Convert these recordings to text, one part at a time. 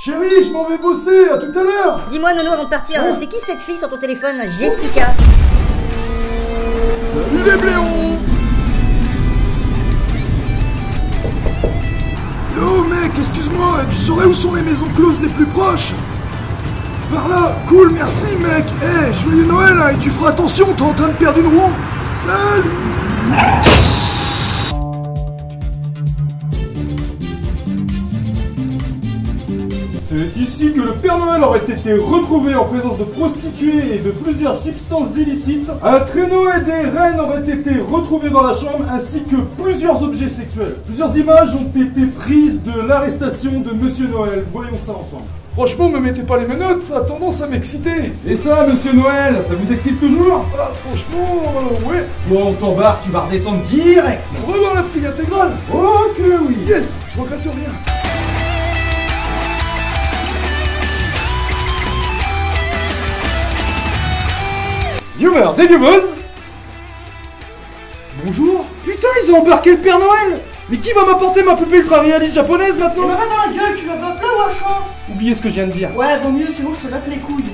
Chérie, je m'en vais bosser, à tout à l'heure. Dis-moi Nono avant de partir, c'est qui cette fille sur ton téléphone? Jessica. Salut les bléons. Yo mec, excuse-moi, tu saurais où sont les maisons closes les plus proches? Par là, cool, merci mec. Eh, joyeux Noël hein, et tu feras attention, t'es en train de perdre une roue. Salut. C'est ici que le Père Noël aurait été retrouvé en présence de prostituées et de plusieurs substances illicites. Un traîneau et des rennes auraient été retrouvés dans la chambre, ainsi que plusieurs objets sexuels. Plusieurs images ont été prises de l'arrestation de Monsieur Noël. Voyons ça ensemble. Franchement, me mettez pas les menottes, ça a tendance à m'exciter. Et ça, Monsieur Noël, ça vous excite toujours? Ah, franchement, ouais. Toi, on t'embarque, tu vas redescendre direct. On va voir la fille intégrale. Oh que oui. Yes, je regrette rien. Viewers et viewers. Bonjour. Putain, ils ont embarqué le Père Noël. Mais qui va m'apporter ma poupée ultra réaliste japonaise maintenant? Mais pas dans la gueule, tu vas pas plein wesh hein. Oubliez ce que je viens de dire. Ouais, vaut mieux, sinon je te batte les couilles.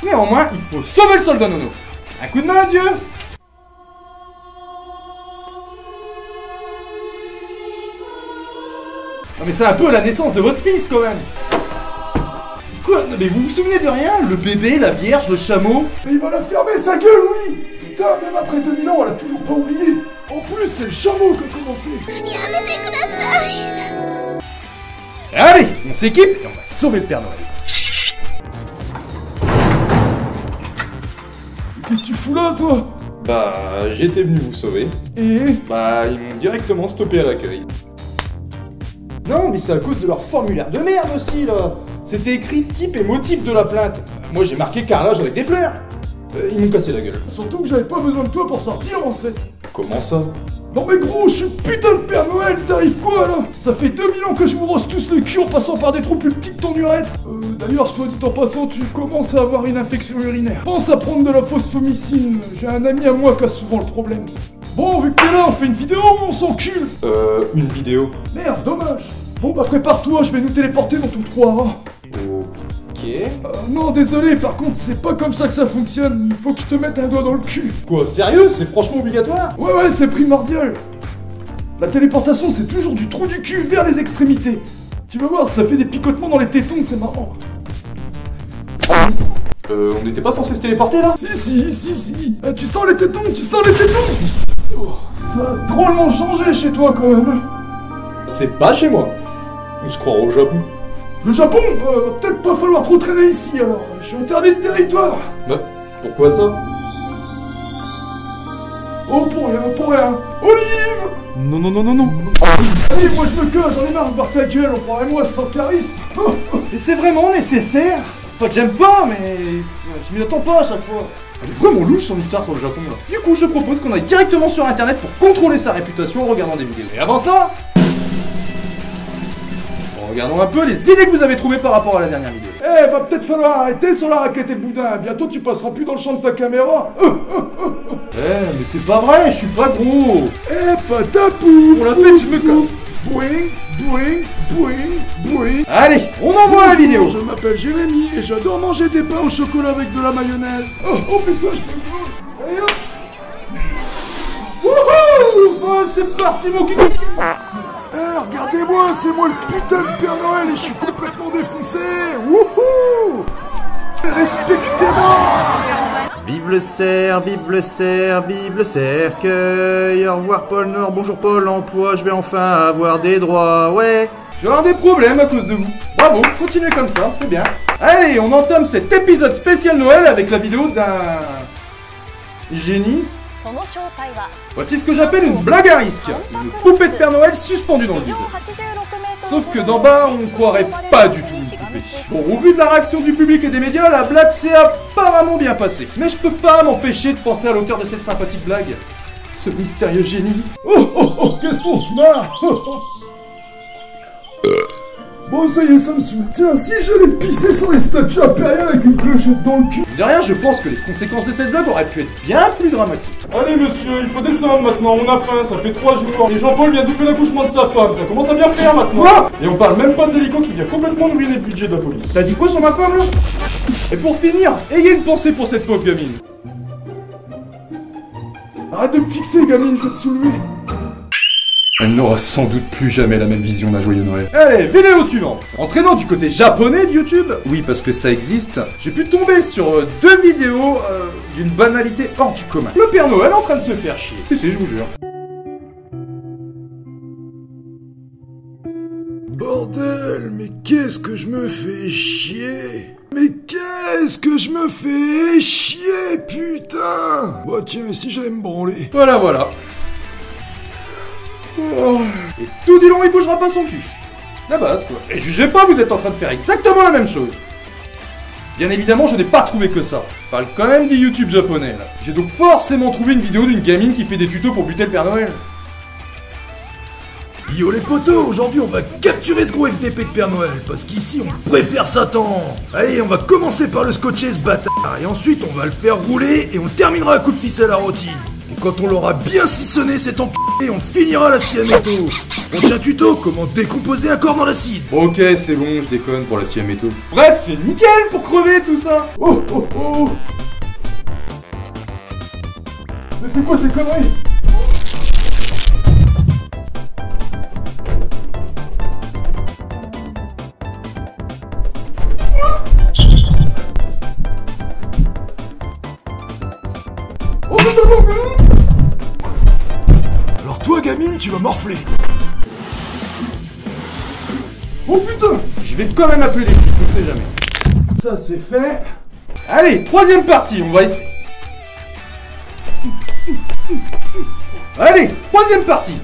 Néanmoins, il faut sauver le soldat Nono. Un coup de main, adieu. Non mais c'est un peu la naissance de votre fils quand même. Quoi? Mais vous vous souvenez de rien? Le bébé, la vierge, le chameau? Mais il va la fermer sa gueule, oui. Putain, même après 2000 ans, elle a toujours pas oublié. En plus, c'est le chameau qui a commencé. Allez, on s'équipe et on va sauver le Père Noël. Qu'est-ce que tu fous là, toi? Bah, j'étais venu vous sauver. Et Bah, ils m'ont directement stoppé à l'accueil. Non, mais c'est à cause de leur formulaire de merde aussi, là. C'était écrit type et motif de la plainte. Moi, j'ai marqué carrelage avec des fleurs. Ils m'ont cassé la gueule. surtout que j'avais pas besoin de toi pour sortir, en fait. Comment ça? Non mais gros, je suis putain de Père Noël, t'arrives quoi, là? Ça fait 2000 ans que je vous rosse tous le cul en passant par des trous plus petits que ton urètre. D'ailleurs, soit dit en passant, tu commences à avoir une infection urinaire. Pense à prendre de la phosphomycine. J'ai un ami à moi qui a souvent le problème. Bon, vu que t'es là, on fait une vidéo ou on s'encule? Une vidéo. Merde, dommage. Bon bah prépare-toi, je vais nous téléporter dans ton trou à rats. Ok. Non, désolé, par contre, c'est pas comme ça que ça fonctionne. Il faut que je te mette un doigt dans le cul. Quoi, sérieux? C'est franchement obligatoire? Ouais, c'est primordial. La téléportation, c'est toujours du trou du cul vers les extrémités. Tu vas voir, ça fait des picotements dans les tétons, c'est marrant. On n'était pas censé se téléporter là? Si. Tu sens les tétons, Oh, ça a drôlement changé chez toi quand même. C'est pas chez moi. On se croit au Japon. Le Japon, va peut-être pas falloir trop traîner ici alors. Je suis interdit de territoire. Bah, pourquoi ça? Oh, pour rien. Olive! Non. Allez, moi je me cache, j'en ai marre de voir ta gueule, on croirait moi sans charisme. Mais c'est vraiment nécessaire? C'est pas que j'aime pas, mais je m'y attends pas à chaque fois. Elle est vraiment louche son histoire sur le Japon là. Du coup, je propose qu'on aille directement sur internet pour contrôler sa réputation en regardant des vidéos. Et avant cela, regardons un peu les idées que vous avez trouvées par rapport à la dernière vidéo. Eh, va peut-être falloir arrêter sur la raquette et le boudin. Bientôt tu passeras plus dans le champ de ta caméra. Mais c'est pas vrai, je suis pas gros. Patapou. Pour la peine, je me casse. Boing. Allez, on envoie la vidéo. Je m'appelle Jérémy et j'adore manger des pains au chocolat avec de la mayonnaise. Oh putain, je me gosse. Allez hop. Wouhou! Oh, c'est parti mon kiki. Regardez-moi, c'est moi le putain de Père Noël et je suis complètement défoncé. Wouhou! Respectez-moi. Vive le cerf, vive le cercueil. Au revoir Paul Nord, bonjour Paul Emploi, je vais enfin avoir des droits, ouais. Je vais avoir des problèmes à cause de vous. Bravo, continuez comme ça, c'est bien. Allez, on entame cet épisode spécial Noël avec la vidéo d'un génie. Voici ce que j'appelle une blague à risque. Une poupée de Père Noël suspendue dans le vide. Sauf que d'en bas, on ne croirait pas du tout une poupée. Bon, au vu de la réaction du public et des médias, la blague s'est apparemment bien passée. Mais je peux pas m'empêcher de penser à l'auteur de cette sympathique blague. Ce mystérieux génie. Oh, qu'est-ce qu'on se marre. Bon, ça y est, ça me saoule. Tiens, si j'allais pisser sur les statues impériales avec une clochette dans le cul. De rien, je pense que les conséquences de cette blague auraient pu être bien plus dramatiques. Allez, monsieur, il faut descendre maintenant, on a faim, ça fait 3 jours. Et Jean-Paul vient d'ouvrir l'accouchement de sa femme, ça commence à bien faire maintenant. Quoi? Et on parle même pas de l'hélico qui vient complètement ruiner le budget de la police. T'as dit quoi sur ma femme, là? Et pour finir, ayez une pensée pour cette pauvre gamine. Arrête de me fixer, gamine, je vais te soulever. Elle n'aura sans doute plus jamais la même vision d'un joyeux Noël. Allez, vidéo suivante. En traînant du côté japonais de YouTube, oui parce que ça existe, j'ai pu tomber sur 2 vidéos d'une banalité hors du commun. Le Père Noël en train de se faire chier. Si, je vous jure. Bordel, mais qu'est-ce que je me fais chier? Mais qu'est-ce que je me fais chier, putain! Bah tiens, mais si j'allais me branler. Voilà. Et tout du long, il bougera pas son cul. La base, quoi. Et jugez pas, vous êtes en train de faire exactement la même chose. Bien évidemment, je n'ai pas trouvé que ça. Je parle quand même du YouTube japonais, là. J'ai donc forcément trouvé une vidéo d'une gamine qui fait des tutos pour buter le Père Noël. Yo les potos, aujourd'hui on va capturer ce gros FDP de Père Noël, parce qu'ici on préfère Satan. Allez, on va commencer par le scotcher ce bâtard, et ensuite on va le faire rouler, et on terminera à coup de ficelle à rôti. Et quand on l'aura bien sissonné cet enculé, on finira la scie à métaux. Prochain tuto, comment décomposer un corps dans l'acide. Ok, c'est bon, je déconne pour la scie à métaux. Bref, c'est nickel pour crever tout ça. Oh. Mais c'est quoi ces conneries? Alors toi, gamine, tu vas morfler. Oh putain! Je vais quand même appeler les flics, on sait jamais. Ça c'est fait. Allez, 3ème partie, on va essayer. Allez, 3ème partie.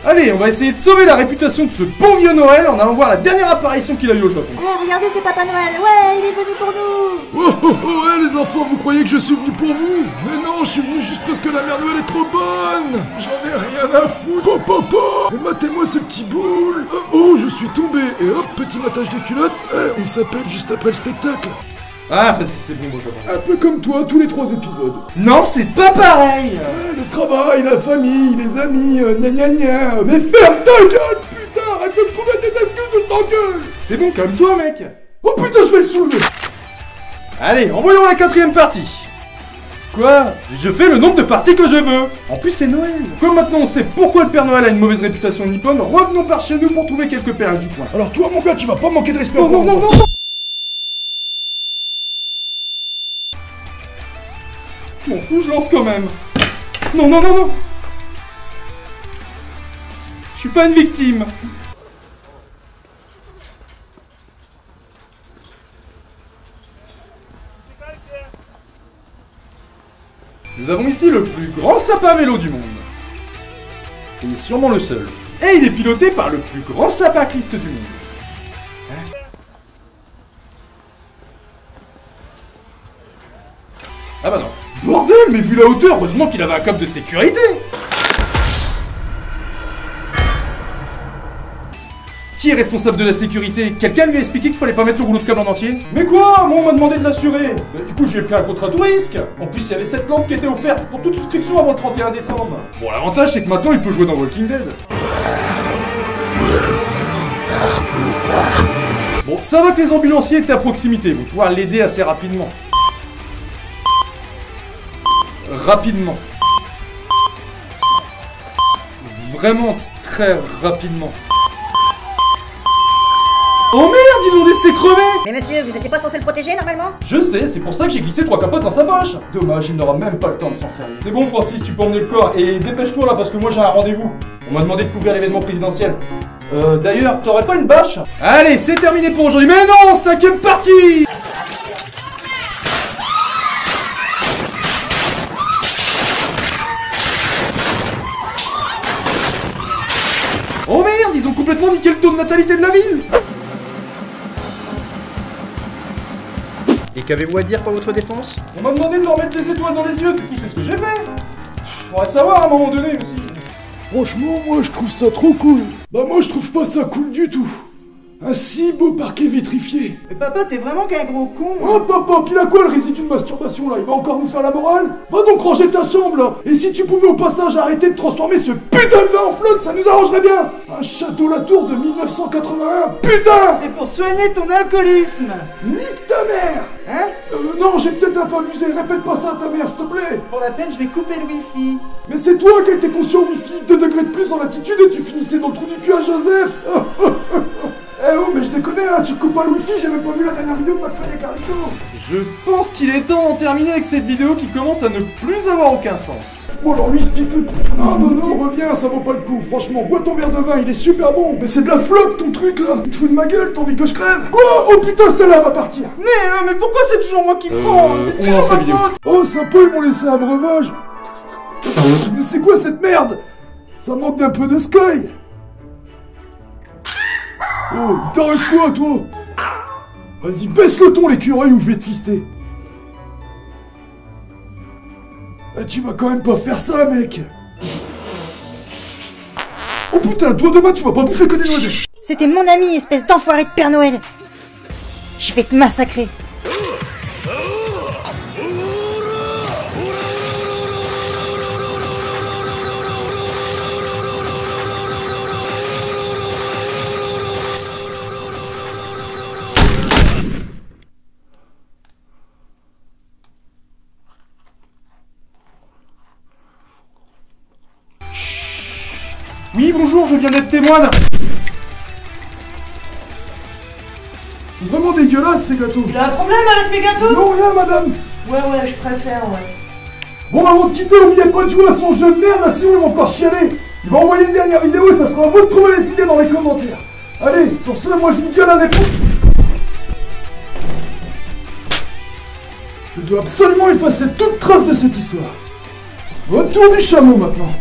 Allez, on va essayer de sauver la réputation de ce bon vieux Noël en allant voir la dernière apparition qu'il a eu au Japon. Regardez, c'est Papa Noël, ouais, il est venu pour nous. Ouais les enfants, vous croyez que je suis venu pour vous? Mais non, je suis venu juste parce que la mère Noël est trop bonne. J'en ai rien à foutre. Papa, mais matez-moi ce petit boule. Oh, je suis tombé. Et hop, petit matage de culotte. On s'appelle juste après le spectacle. Ah, vas-y, c'est bon, bon, Un peu comme toi, tous les 3 épisodes. Non, c'est pas pareil. Le travail, la famille, les amis, gna. Mais ferme ta gueule, putain. Arrête de me trouver des excuses, je t'engueule. C'est bon, calme-toi, mec. Oh putain, je vais le soulever. Allez, envoyons la 4ème partie. Quoi? Je fais le nombre de parties que je veux. En plus, c'est Noël. Comme maintenant on sait pourquoi le Père Noël a une mauvaise réputation nippone, revenons par chez nous pour trouver quelques perles du coin. Alors toi, mon gars, tu vas pas manquer de respect. Non. Je m'en fous, je lance quand même. Non. Je suis pas une victime. Nous avons ici le plus grand sapin à vélo du monde. Il est sûrement le seul. Et il est piloté par le plus grand sapin Christ du monde. Ah bah non. Bordel, mais vu la hauteur, heureusement qu'il avait un câble de sécurité. Qui est responsable de la sécurité? Quelqu'un lui a expliqué qu'il fallait pas mettre le rouleau de câble en entier? Mais quoi? Moi on m'a demandé de l'assurer. Du coup j'ai pris un contrat tout risque. En plus il y avait cette lampe qui était offerte pour toute souscription avant le 31 décembre. Bon, l'avantage c'est que maintenant il peut jouer dans Walking Dead. Bon, ça va que les ambulanciers étaient à proximité, ils vont pouvoir l'aider assez rapidement. Vraiment très rapidement. Oh merde, ils l'ont laissé crever! Mais monsieur, vous étiez pas censé le protéger normalement? Je sais, c'est pour ça que j'ai glissé 3 capotes dans sa poche. Dommage, il n'aura même pas le temps de s'en servir. C'est bon Francis, tu peux emmener le corps, et dépêche-toi là parce que moi j'ai un rendez-vous. On m'a demandé de couvrir l'événement présidentiel. D'ailleurs, t'aurais pas une bâche? Allez, c'est terminé pour aujourd'hui, mais non, 5ème partie! Oh merde, ils ont complètement niqué le taux de natalité de la ville! Et qu'avez-vous à dire pour votre défense? On m'a demandé de leur mettre des étoiles dans les yeux, du coup c'est ce que j'ai fait. Faudrait savoir à un moment donné aussi. Franchement, moi je trouve ça trop cool. Bah moi je trouve pas ça cool du tout. Un si beau parquet vitrifié. Mais papa, t'es vraiment qu'un gros con. Oh papa, qu'il a quoi le résidu de masturbation là? Il va encore nous faire la morale? Va donc ranger ta chambre là. Et si tu pouvais au passage arrêter de transformer ce putain de vin en flotte, ça nous arrangerait bien. Un château Latour de 1981, putain. C'est pour soigner ton alcoolisme. Nique ta mère. Hein? Non, j'ai peut-être un peu abusé. Répète pas ça à ta mère, s'il te plaît. Pour la peine, je vais couper le wifi. Mais c'est toi qui as été conscient au wifi, 2 degrés de plus en latitude et tu finissais dans le trou du cul à Joseph. Eh oh, mais je déconne, hein, tu coupes pas le wifi, j'ai même pas vu la dernière vidéo de McFly et Carlito. Je pense qu'il est temps d'en terminer avec cette vidéo qui commence à ne plus avoir aucun sens. Bon alors lui, ce fils de... Non, reviens, ça vaut pas le coup, franchement, bois ton verre de vin, il est super bon. Mais c'est de la flotte ton truc là. Tu te fous de ma gueule, t'as envie que je crève? Quoi? Oh putain, celle-là va partir. Mais pourquoi c'est toujours moi qui prends? C'est on lance toujours la ma vidéo. faute. Oh sympa, ils m'ont laissé un breuvage. C'est quoi cette merde? Ça manque d'un peu de sky. Oh, il t'arrive quoi, toi? Vas-y, baisse le ton, l'écureuil, ou je vais te fister. Ah, tu vas quand même pas faire ça, mec. Oh putain, toi demain, tu vas pas bouffer que des noisettes. C'était mon ami, espèce d'enfoiré de Père Noël. Je vais te massacrer. Oui, bonjour, je viens d'être témoin d'un... Vraiment dégueulasse, ces gâteaux. Il a un problème avec mes gâteaux? Non, rien, madame. Ouais, je préfère, ouais. Bon, avant de quitter, n'oubliez pas de jouer à son jeu de merde, là, sinon il va encore chialer. Il va envoyer une dernière vidéo et ça sera à vous de trouver les idées dans les commentaires. Allez, sur ce, moi je vous dis à la réponse. Je dois absolument effacer toute trace de cette histoire. Retour du chameau maintenant.